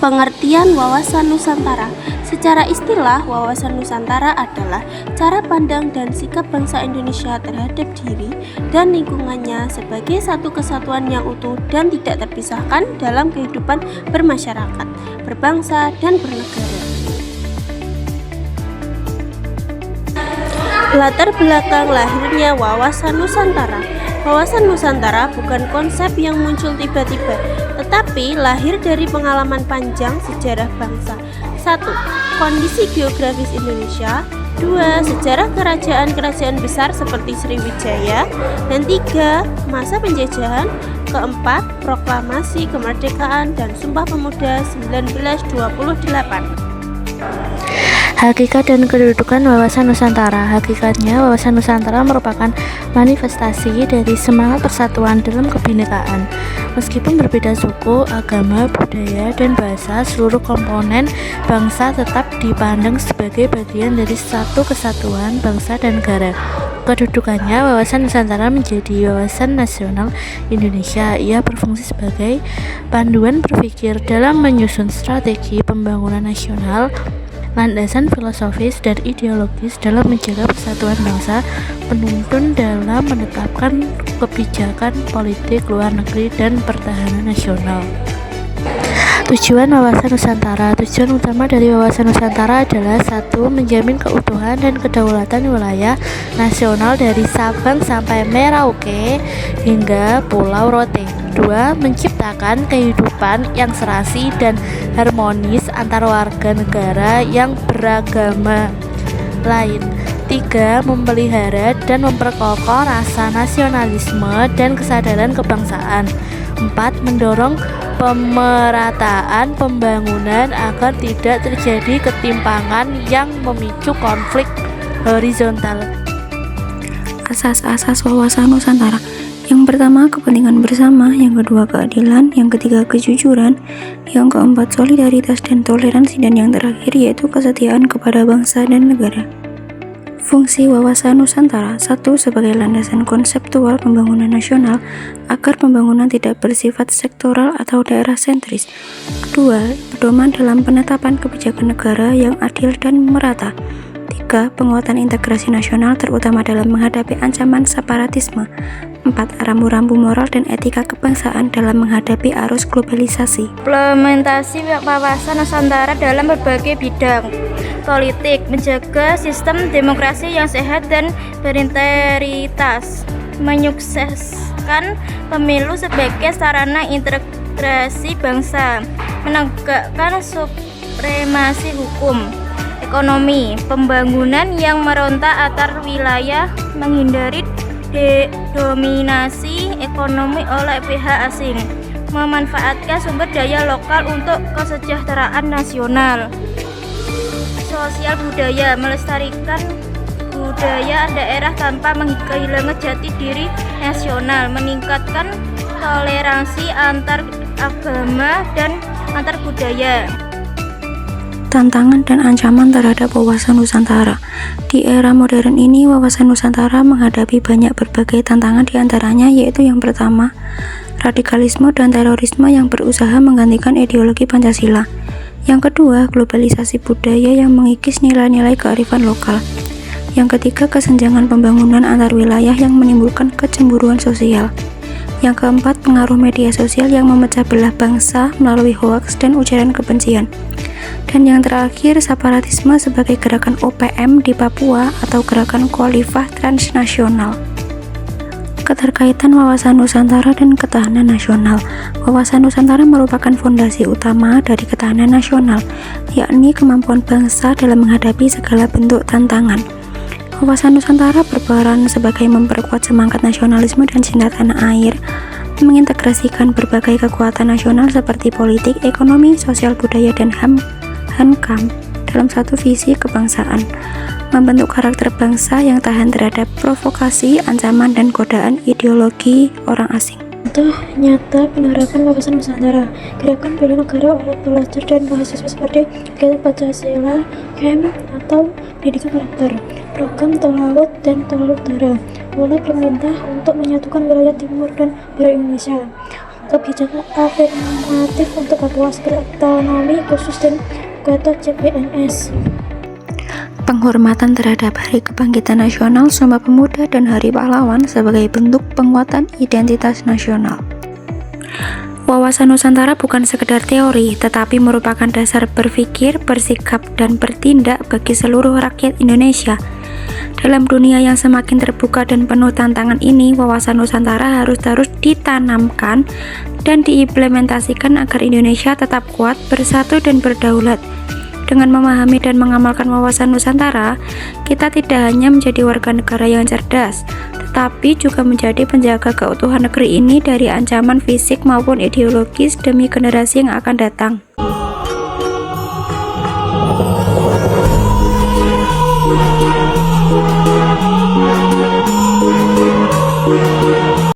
Pengertian wawasan Nusantara. Secara istilah, wawasan Nusantara adalah cara pandang dan sikap bangsa Indonesia terhadap diri dan lingkungannya sebagai satu kesatuan yang utuh dan tidak terpisahkan dalam kehidupan bermasyarakat, berbangsa, dan bernegara. Latar belakang lahirnya wawasan Nusantara. Wawasan Nusantara bukan konsep yang muncul tiba-tiba, tetapi lahir dari pengalaman panjang sejarah bangsa. 1. Kondisi geografis Indonesia. 2. Sejarah kerajaan-kerajaan besar seperti Sriwijaya. Dan 3. Masa penjajahan. 4. Proklamasi kemerdekaan dan Sumpah Pemuda 1928. Hakikat dan kedudukan wawasan Nusantara. Hakikatnya, wawasan Nusantara merupakan manifestasi dari semangat persatuan dalam kebinekaan. Meskipun berbeda suku, agama, budaya, dan bahasa, seluruh komponen bangsa tetap dipandang sebagai bagian dari satu kesatuan bangsa dan negara. Kedudukannya, wawasan Nusantara menjadi wawasan nasional Indonesia. Ia berfungsi sebagai panduan berpikir dalam menyusun strategi pembangunan nasional, landasan filosofis dan ideologis dalam menjaga persatuan bangsa, penuntun dalam menetapkan kebijakan politik luar negeri dan pertahanan nasional. Tujuan wawasan Nusantara. Tujuan utama dari wawasan Nusantara adalah 1. Menjamin keutuhan dan kedaulatan wilayah nasional dari Sabang sampai Merauke hingga Pulau Rote. 2. Menciptakan kehidupan yang serasi dan harmonis antar warga negara yang beragama lain. 3. Memelihara dan memperkokoh rasa nasionalisme dan kesadaran kebangsaan. 4. Mendorong pemerataan pembangunan agar tidak terjadi ketimpangan yang memicu konflik horizontal. Asas-asas wawasan Nusantara. Yang pertama, kepentingan bersama. Yang kedua, keadilan. Yang ketiga, kejujuran. Yang keempat, solidaritas dan toleransi. Dan yang terakhir yaitu kesetiaan kepada bangsa dan negara. Fungsi wawasan Nusantara. 1. Sebagai landasan konseptual pembangunan nasional agar pembangunan tidak bersifat sektoral atau daerah sentris. 2. Pedoman dalam penetapan kebijakan negara yang adil dan merata. 3. Penguatan integrasi nasional terutama dalam menghadapi ancaman separatisme. 4. Rambu-rambu moral dan etika kebangsaan dalam menghadapi arus globalisasi. Implementasi wawasan Nusantara dalam berbagai bidang. Politik, menjaga sistem demokrasi yang sehat dan berintegritas, menyukseskan pemilu sebagai sarana integrasi bangsa, menegakkan supremasi hukum. Ekonomi, pembangunan yang meronta antar wilayah, menghindari dominasi ekonomi oleh pihak asing, memanfaatkan sumber daya lokal untuk kesejahteraan nasional. Sosial budaya, melestarikan budaya daerah tanpa kehilangan jati diri nasional, meningkatkan toleransi antar agama dan antar budaya. Tantangan dan ancaman terhadap wawasan Nusantara. Di era modern ini, wawasan Nusantara menghadapi banyak berbagai tantangan, diantaranya yaitu yang pertama, radikalisme dan terorisme yang berusaha menggantikan ideologi Pancasila. Yang kedua, globalisasi budaya yang mengikis nilai-nilai kearifan lokal. Yang ketiga, kesenjangan pembangunan antar wilayah yang menimbulkan kecemburuan sosial. Yang keempat, pengaruh media sosial yang memecah belah bangsa melalui hoaks dan ujaran kebencian. Dan yang terakhir, separatisme sebagai gerakan OPM di Papua atau gerakan khalifah transnasional. Keterkaitan wawasan Nusantara dan ketahanan nasional. Wawasan Nusantara merupakan fondasi utama dari ketahanan nasional, yakni kemampuan bangsa dalam menghadapi segala bentuk tantangan. Wawasan Nusantara berperan sebagai memperkuat semangat nasionalisme dan cinta tanah air, mengintegrasikan berbagai kekuatan nasional seperti politik, ekonomi, sosial budaya, dan HAM dalam satu visi kebangsaan, membentuk karakter bangsa yang tahan terhadap provokasi, ancaman, dan godaan ideologi orang asing. Contoh nyata penerapan wawasan Nusantara, gerakan bela negara oleh pelajar dan mahasiswa seperti kegiatan Pancasila, camp atau pendidikan karakter, program tol laut dan tol udara oleh pemerintah untuk menyatukan wilayah timur dan barat Indonesia, kebijakan afirmatif untuk Papua berotonomi khusus dan Gatot CPNS. Penghormatan terhadap Hari Kebangkitan Nasional, Sumpah Pemuda, dan Hari Pahlawan sebagai bentuk penguatan identitas nasional. Wawasan Nusantara bukan sekedar teori, tetapi merupakan dasar berpikir, bersikap, dan bertindak bagi seluruh rakyat Indonesia. Dalam dunia yang semakin terbuka dan penuh tantangan ini, wawasan Nusantara harus terus ditanamkan dan diimplementasikan agar Indonesia tetap kuat, bersatu, dan berdaulat. Dengan memahami dan mengamalkan wawasan Nusantara, kita tidak hanya menjadi warga negara yang cerdas, tetapi juga menjadi penjaga keutuhan negeri ini dari ancaman fisik maupun ideologis demi generasi yang akan datang.